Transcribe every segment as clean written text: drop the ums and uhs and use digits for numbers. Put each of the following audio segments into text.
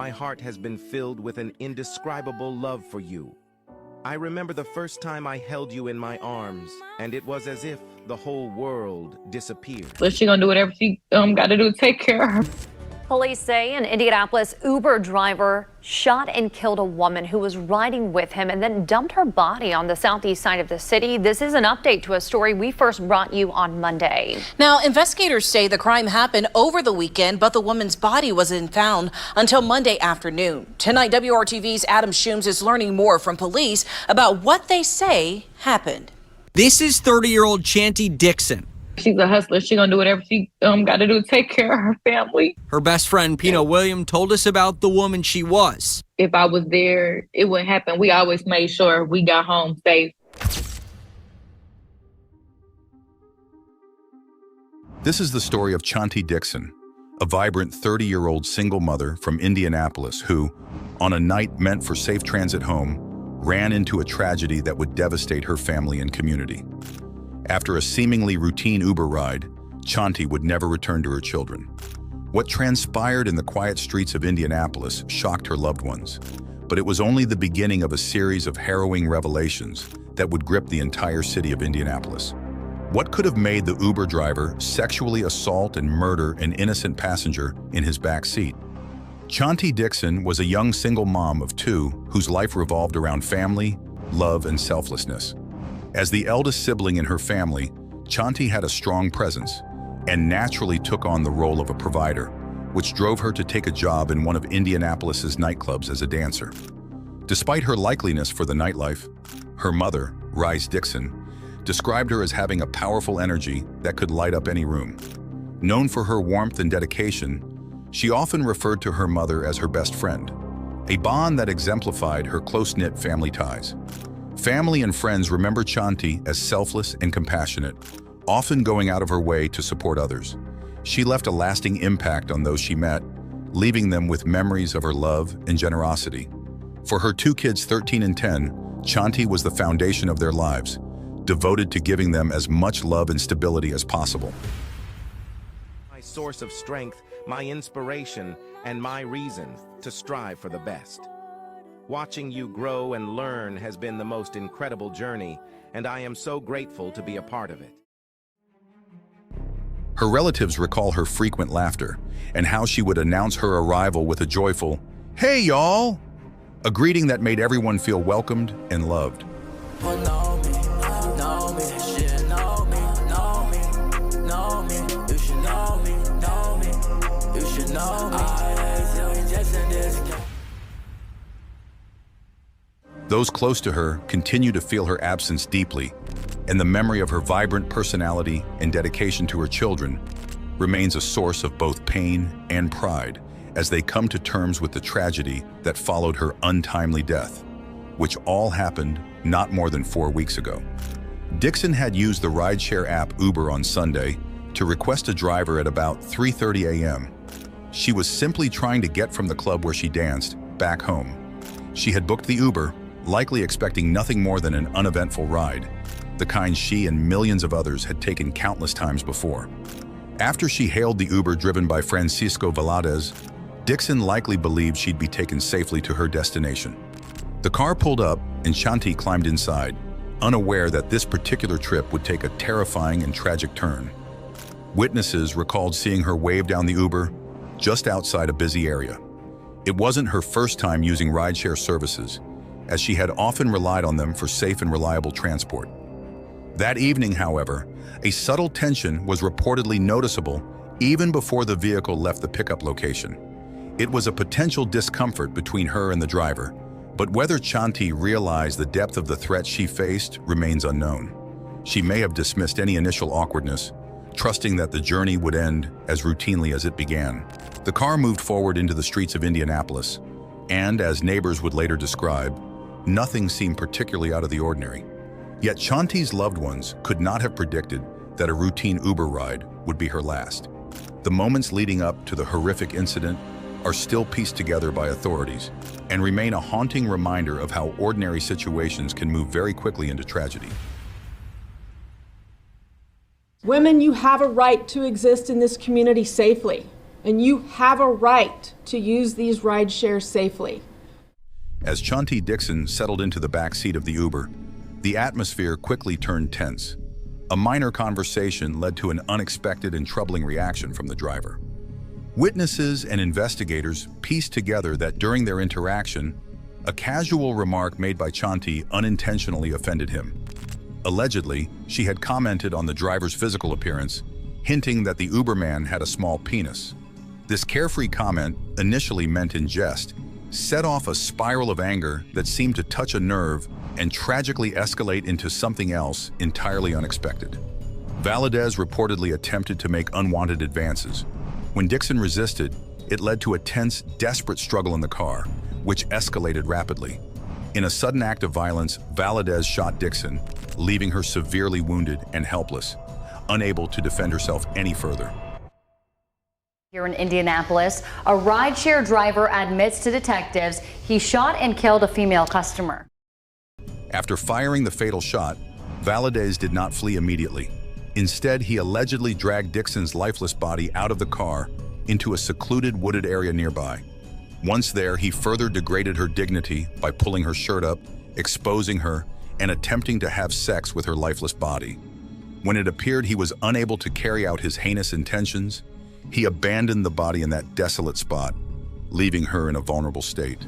my heart has been filled with an indescribable love for you. I remember the first time I held you in my arms, and it was as if the whole world disappeared. But she gonna do whatever she got to do to take care of her. Police say an Indianapolis Uber driver shot and killed a woman who was riding with him and then dumped her body on the southeast side of the city. This is an update to a story we first brought you on Monday. Now, investigators say the crime happened over the weekend, but the woman's body wasn't found until Monday afternoon. Tonight, WRTV's Adam Shooms is learning more from police about what they say happened. This is 30-year-old Chanti Dixon. She's a hustler. She gonna do whatever she got to do to take care of her family. Her best friend, Pino William, told us about the woman she was. If I was there, it wouldn't happen. We always made sure we got home safe. This is the story of Chanti Dixon, a vibrant 30-year-old single mother from Indianapolis who, on a night meant for safe transit home, ran into a tragedy that would devastate her family and community. After a seemingly routine Uber ride, Chanti would never return to her children. What transpired in the quiet streets of Indianapolis shocked her loved ones, but it was only the beginning of a series of harrowing revelations that would grip the entire city of Indianapolis. What could have made the Uber driver sexually assault and murder an innocent passenger in his back seat? Chanti Dixon was a young single mom of two whose life revolved around family, love, and selflessness. As the eldest sibling in her family, Chanti had a strong presence and naturally took on the role of a provider, which drove her to take a job in one of Indianapolis's nightclubs as a dancer. Despite her likeliness for the nightlife, her mother, Rice Dixon, described her as having a powerful energy that could light up any room. Known for her warmth and dedication, she often referred to her mother as her best friend, a bond that exemplified her close-knit family ties. Family and friends remember Chanti as selfless and compassionate, often going out of her way to support others. She left a lasting impact on those she met, leaving them with memories of her love and generosity. For her two kids, 13 and 10, Chanti was the foundation of their lives, devoted to giving them as much love and stability as possible. My source of strength, my inspiration, and my reason to strive for the best. Watching you grow and learn has been the most incredible journey, and I am so grateful to be a part of it. Her relatives recall her frequent laughter and how she would announce her arrival with a joyful, "Hey, y'all!" a greeting that made everyone feel welcomed and loved. Those close to her continue to feel her absence deeply, and the memory of her vibrant personality and dedication to her children remains a source of both pain and pride as they come to terms with the tragedy that followed her untimely death, which all happened not more than 4 weeks ago. Dixon had used the rideshare app Uber on Sunday to request a driver at about 3:30 a.m. She was simply trying to get from the club where she danced back home. She had booked the Uber, likely expecting nothing more than an uneventful ride, the kind she and millions of others had taken countless times before. After she hailed the Uber driven by Francisco Valadez, Dixon likely believed she'd be taken safely to her destination. The car pulled up and Chanti climbed inside, unaware that this particular trip would take a terrifying and tragic turn. Witnesses recalled seeing her wave down the Uber just outside a busy area. It wasn't her first time using rideshare services, as she had often relied on them for safe and reliable transport. That evening, however, a subtle tension was reportedly noticeable even before the vehicle left the pickup location. It was a potential discomfort between her and the driver, but whether Chanti realized the depth of the threat she faced remains unknown. She may have dismissed any initial awkwardness, trusting that the journey would end as routinely as it began. The car moved forward into the streets of Indianapolis, and as neighbors would later describe, nothing seemed particularly out of the ordinary. Yet Chanti's loved ones could not have predicted that a routine Uber ride would be her last. The moments leading up to the horrific incident are still pieced together by authorities and remain a haunting reminder of how ordinary situations can move very quickly into tragedy. Women, you have a right to exist in this community safely. and you have a right to use these ride shares safely. As Chanti Dixon settled into the back seat of the Uber, the atmosphere quickly turned tense. A minor conversation led to an unexpected and troubling reaction from the driver. Witnesses and investigators pieced together that during their interaction, a casual remark made by Chanti unintentionally offended him. Allegedly, she had commented on the driver's physical appearance, hinting that the Uberman had a small penis. This carefree comment, initially meant in jest, set off a spiral of anger that seemed to touch a nerve and tragically escalate into something else entirely unexpected. Valadez reportedly attempted to make unwanted advances. When Dixon resisted, it led to a tense, desperate struggle in the car, which escalated rapidly. In a sudden act of violence, Valadez shot Dixon, leaving her severely wounded and helpless, unable to defend herself any further. Here in Indianapolis, a rideshare driver admits to detectives he shot and killed a female customer. After firing the fatal shot, Valadez did not flee immediately. Instead, he allegedly dragged Dixon's lifeless body out of the car into a secluded wooded area nearby. Once there, he further degraded her dignity by pulling her shirt up, exposing her, and attempting to have sex with her lifeless body. When it appeared he was unable to carry out his heinous intentions, he abandoned the body in that desolate spot, leaving her in a vulnerable state.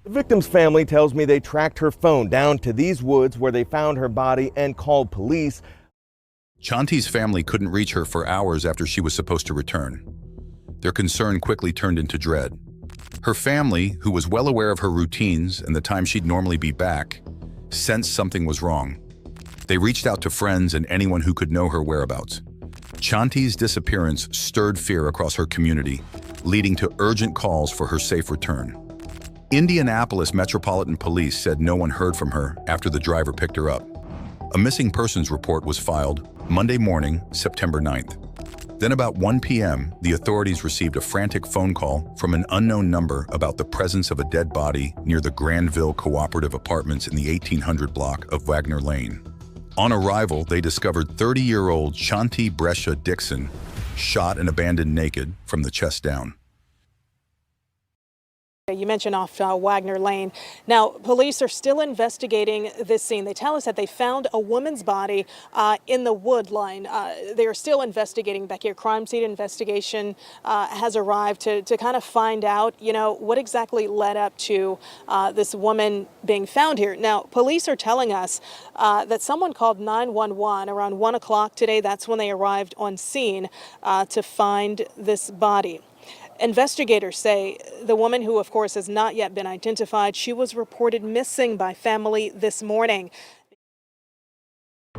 The victim's family tells me they tracked her phone down to these woods where they found her body and called police. Chanti's family couldn't reach her for hours after she was supposed to return. Their concern quickly turned into dread. Her family, who was well aware of her routines and the time she'd normally be back, sensed something was wrong. They reached out to friends and anyone who could know her whereabouts. Chanti's disappearance stirred fear across her community, leading to urgent calls for her safe return. Indianapolis Metropolitan Police said no one heard from her after the driver picked her up. A missing persons report was filed Monday morning, September 9th. Then about 1 p.m., the authorities received a frantic phone call from an unknown number about the presence of a dead body near the Granville Cooperative Apartments in the 1800 block of Wagner Lane. On arrival, they discovered 30-year-old Chanti Dixon shot and abandoned naked from the chest down. You mentioned off Wagner Lane. Now, police are still investigating this scene. They tell us that they found a woman's body in the wood line. They are still investigating back here. Crime scene investigation has arrived to kind of find out, what exactly led up to this woman being found here. Now, police are telling us that someone called 911 around 1 o'clock today. That's when they arrived on scene to find this body. Investigators say the woman, who of course has not yet been identified, she was reported missing by family this morning.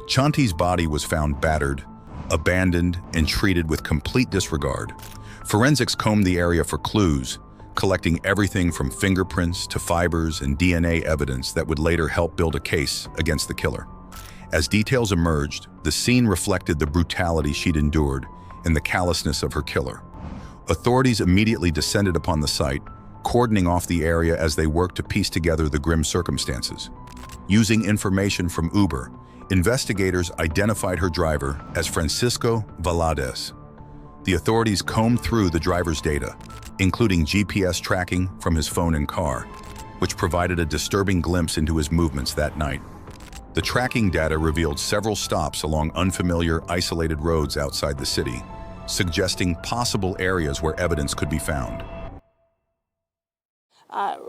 Chanti's body was found battered, abandoned, and treated with complete disregard. Forensics combed the area for clues, collecting everything from fingerprints to fibers and DNA evidence that would later help build a case against the killer. As details emerged, the scene reflected the brutality she'd endured and the callousness of her killer. Authorities immediately descended upon the site, cordoning off the area as they worked to piece together the grim circumstances. Using information from Uber, investigators identified her driver as Francisco Valadez. The authorities combed through the driver's data, including GPS tracking from his phone and car, which provided a disturbing glimpse into his movements that night. The tracking data revealed several stops along unfamiliar, isolated roads outside the city, suggesting possible areas where evidence could be found.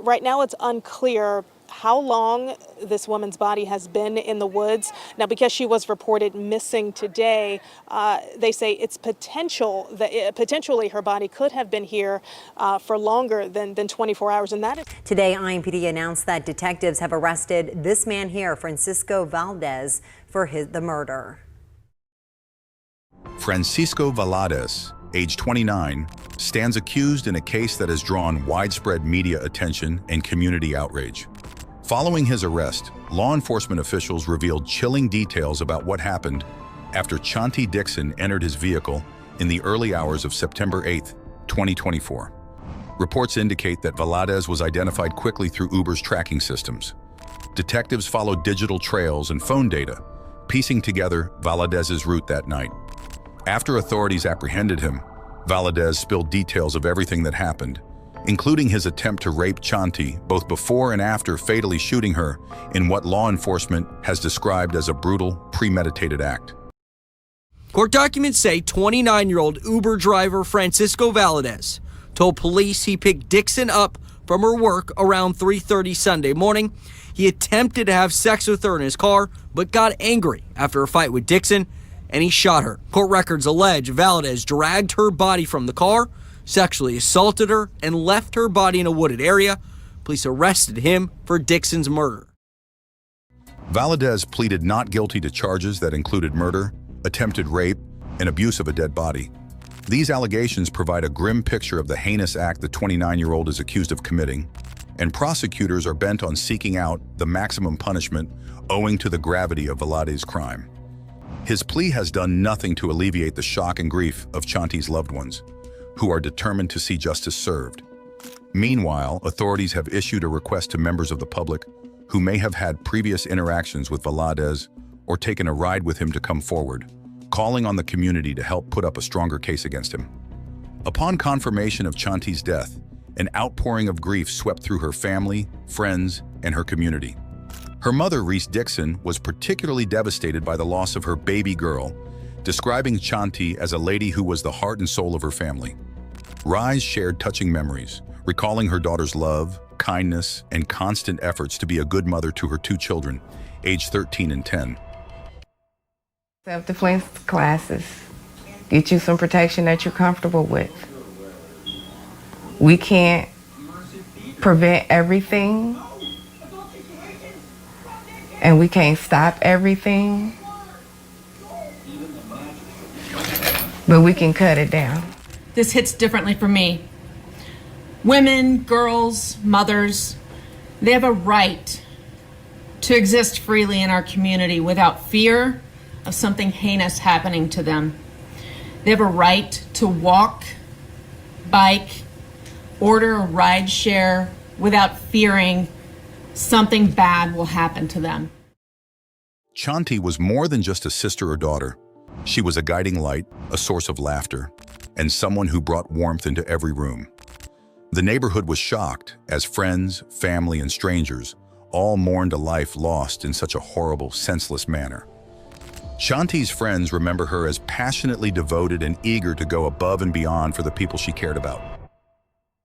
Right now, it's unclear how long this woman's body has been in the woods. Now, because she was reported missing today, they say it's potentially her body could have been here for longer than 24 hours. And that is today, IMPD announced that detectives have arrested this man here, Francisco Valdez, for the murder. Francisco Valadez, age 29, stands accused in a case that has drawn widespread media attention and community outrage. Following his arrest, law enforcement officials revealed chilling details about what happened after Chanti Dixon entered his vehicle in the early hours of September 8, 2024. Reports indicate that Valadez was identified quickly through Uber's tracking systems. Detectives followed digital trails and phone data, piecing together Valadez's route that night. After authorities apprehended him, Valadez spilled details of everything that happened, including his attempt to rape Chanti both before and after fatally shooting her in what law enforcement has described as a brutal, premeditated act. Court documents say 29-year-old Uber driver Francisco Valadez told police he picked Dixon up from her work around 3:30 Sunday morning. He attempted to have sex with her in his car, but got angry after a fight with Dixon, and he shot her. Court records allege Valadez dragged her body from the car, sexually assaulted her, and left her body in a wooded area. Police arrested him for Dixon's murder. Valadez pleaded not guilty to charges that included murder, attempted rape, and abuse of a dead body. These allegations provide a grim picture of the heinous act the 29-year-old is accused of committing, and prosecutors are bent on seeking out the maximum punishment owing to the gravity of Valadez's crime. His plea has done nothing to alleviate the shock and grief of Chanti's loved ones, who are determined to see justice served. Meanwhile, authorities have issued a request to members of the public who may have had previous interactions with Valadez or taken a ride with him to come forward, calling on the community to help put up a stronger case against him. Upon confirmation of Chanti's death, an outpouring of grief swept through her family, friends, and her community. Her mother, Reese Dixon, was particularly devastated by the loss of her baby girl, describing Chanti as a lady who was the heart and soul of her family. Rise shared touching memories, recalling her daughter's love, kindness, and constant efforts to be a good mother to her two children, aged 13 and 10. Self-defense classes. Get you some protection that you're comfortable with. We can't prevent everything, and we can't stop everything, but we can cut it down. This hits differently for me. Women, girls, mothers, they have a right to exist freely in our community without fear of something heinous happening to them. They have a right to walk, bike, order a ride share without fearing something bad will happen to them. Chanti was more than just a sister or daughter. She was a guiding light, a source of laughter, and someone who brought warmth into every room. The neighborhood was shocked as friends, family, and strangers all mourned a life lost in such a horrible, senseless manner. Chanti's friends remember her as passionately devoted and eager to go above and beyond for the people she cared about.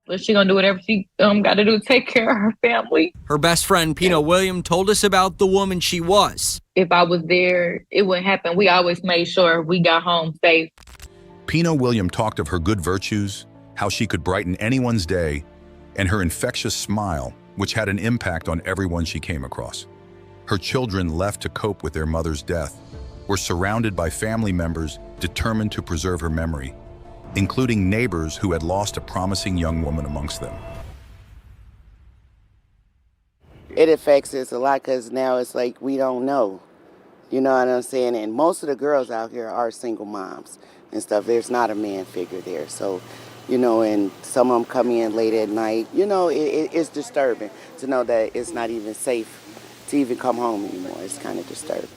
But she gonna do whatever she got to do to take care of her family. Her best friend, Pino William, told us about the woman she was. If I was there, it wouldn't happen. We always made sure we got home safe. Pino William talked of her good virtues, how she could brighten anyone's day, and her infectious smile, which had an impact on everyone she came across. Her children, left to cope with their mother's death, were surrounded by family members determined to preserve her memory, including neighbors who had lost a promising young woman amongst them. It affects us a lot because now it's like we don't know. You know what I'm saying? And most of the girls out here are single moms and stuff. There's not a man figure there. So, you know, and some of them come in late at night. You know, it's disturbing to know that it's not even safe to even come home anymore. It's kind of disturbing.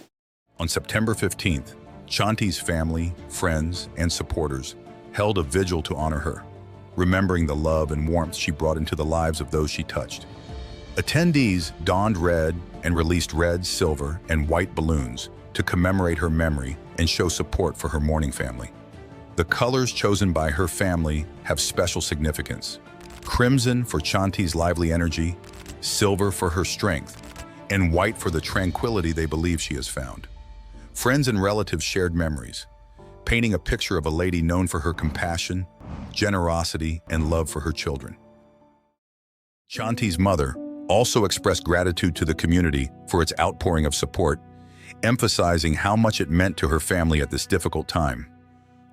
On September 15th, Chanti's family, friends, and supporters held a vigil to honor her, remembering the love and warmth she brought into the lives of those she touched. Attendees donned red and released red, silver, and white balloons to commemorate her memory and show support for her mourning family. The colors chosen by her family have special significance: crimson for Chanti's lively energy, silver for her strength, and white for the tranquility they believe she has found. Friends and relatives shared memories, painting a picture of a lady known for her compassion, generosity, and love for her children. Chanti's mother also expressed gratitude to the community for its outpouring of support, emphasizing how much it meant to her family at this difficult time.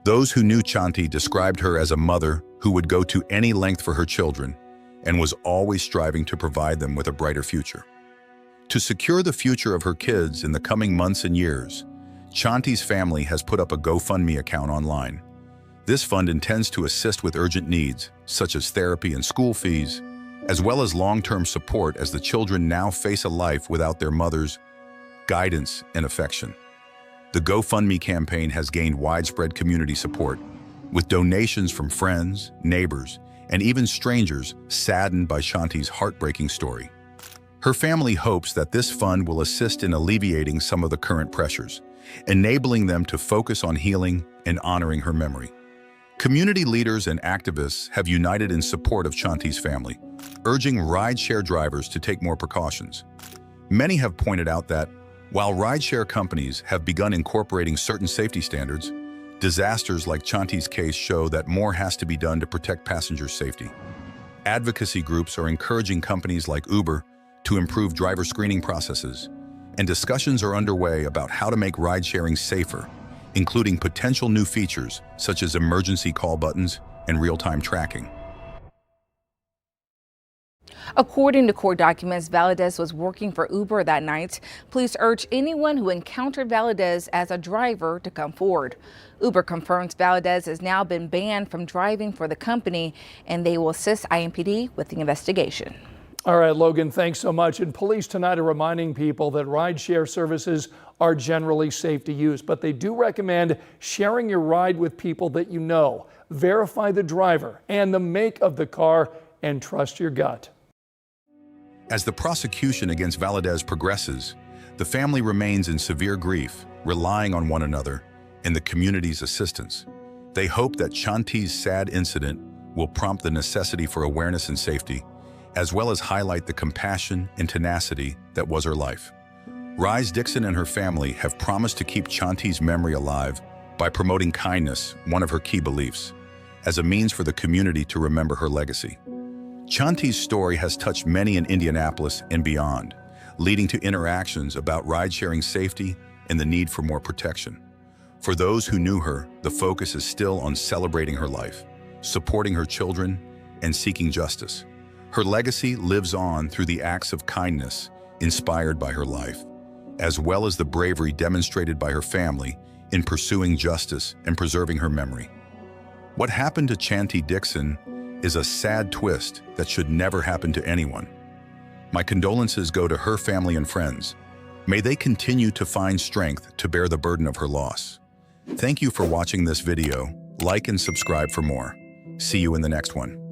Those who knew Chanti described her as a mother who would go to any length for her children and was always striving to provide them with a brighter future. To secure the future of her kids in the coming months and years, Chanti's family has put up a GoFundMe account online. This fund intends to assist with urgent needs, such as therapy and school fees, as well as long-term support as the children now face a life without their mother's guidance and affection. The GoFundMe campaign has gained widespread community support, with donations from friends, neighbors, and even strangers saddened by Chanti's heartbreaking story. Her family hopes that this fund will assist in alleviating some of the current pressures, enabling them to focus on healing and honoring her memory. Community leaders and activists have united in support of Chanti's family, urging rideshare drivers to take more precautions. Many have pointed out that, while rideshare companies have begun incorporating certain safety standards, disasters like Chanti's case show that more has to be done to protect passengers' safety. Advocacy groups are encouraging companies like Uber to improve driver screening processes, and discussions are underway about how to make ride-sharing safer, including potential new features such as emergency call buttons and real-time tracking. According to court documents, Valadez was working for Uber that night. Police urge anyone who encountered Valadez as a driver to come forward. Uber confirms Valadez has now been banned from driving for the company, and they will assist IMPD with the investigation. All right, Logan, thanks so much. And police tonight are reminding people that rideshare services are generally safe to use, but they do recommend sharing your ride with people that you know. Verify the driver and the make of the car and trust your gut. As the prosecution against Valadez progresses, the family remains in severe grief, relying on one another and the community's assistance. They hope that Chanti's sad incident will prompt the necessity for awareness and safety, as well as highlight the compassion and tenacity that was her life. Dixon and her family have promised to keep Chanti's memory alive by promoting kindness, one of her key beliefs, as a means for the community to remember her legacy. Chanti's story has touched many in Indianapolis and beyond, leading to interactions about ride-sharing safety and the need for more protection. For those who knew her, the focus is still on celebrating her life, supporting her children, and seeking justice. Her legacy lives on through the acts of kindness inspired by her life, as well as the bravery demonstrated by her family in pursuing justice and preserving her memory. What happened to Chanti Dixon is a sad twist that should never happen to anyone. My condolences go to her family and friends. May they continue to find strength to bear the burden of her loss. Thank you for watching this video. Like and subscribe for more. See you in the next one.